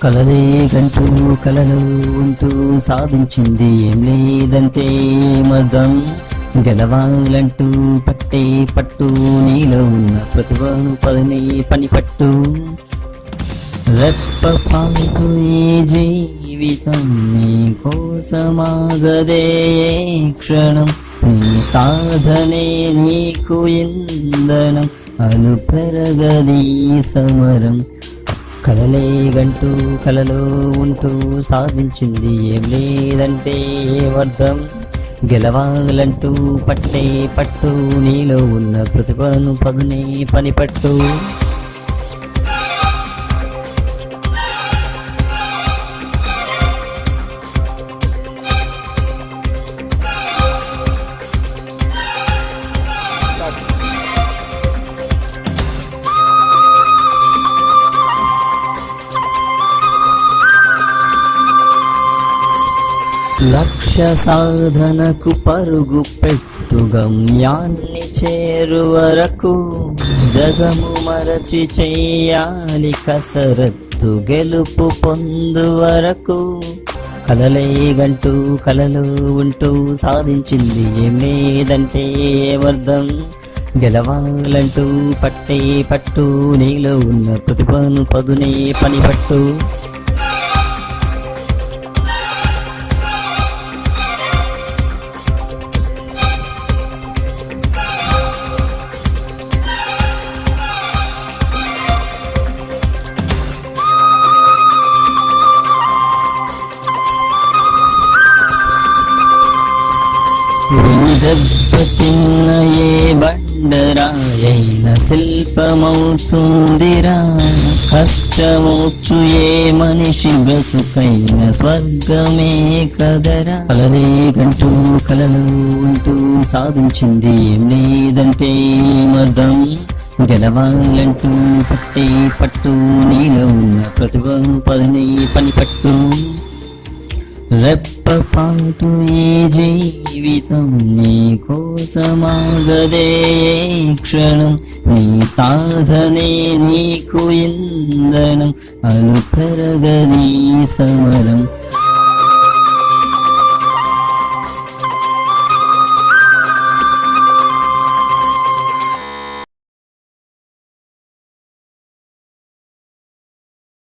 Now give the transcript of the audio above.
కలలే గంటూ కలలో ఉంటూ సాధించింది ఏం లేదంటే మదం గెలవాలంటూ పట్టే పట్టు నీలో ఉన్న ప్రతిభను పదని పని పట్టు రెప్పపాటు ఈ జీవితం నీ కోసమాగదే క్షణం నీ సాధనే నీకు ఇంధనం అను పెరగది సమరం కలలే గంటూ కలలో ఉంటూ సాధించింది ఏం లేదంటే అర్థం గెలవాలంటూ పట్టే పట్టు నీలో ఉన్న ప్రతిభను పదునే పనిపట్టు లక్ష్య సాధనకు పరుగు పెట్టు గమ్యాన్ని చేరువరకు జగము మరచి చెయ్యాలి కసరత్తు గెలుపు పొందు వరకు కలలే గంటూ కలలు ఉంటూ సాధించింది ఏం లేదంటే అర్థం గెలవాలంటూ పట్టే పట్టు నీలో ఉన్న ప్రతిభను పదునే పనిపట్టు దెబ్బతిన్న ఏ బండరాయైన శిల్పమవుతుందిరా కష్టమొచ్చు ఏ మనిషి బ్రతుకైన స్వర్గమే కదరా కలలే గంటూ కలలు ఉంటూ సాధించింది ఏం లేదంటే మదం గెలవాలంటూ పట్టే పట్టు నీలో ఉన్న ప్రతిభను పదని పనిపట్టు రెప్పపాటు ఈ జీవితం నీ కోసమాగదే క్షణం నీ సాధనే నీకు ఇంధనం అను పెరగది సమరం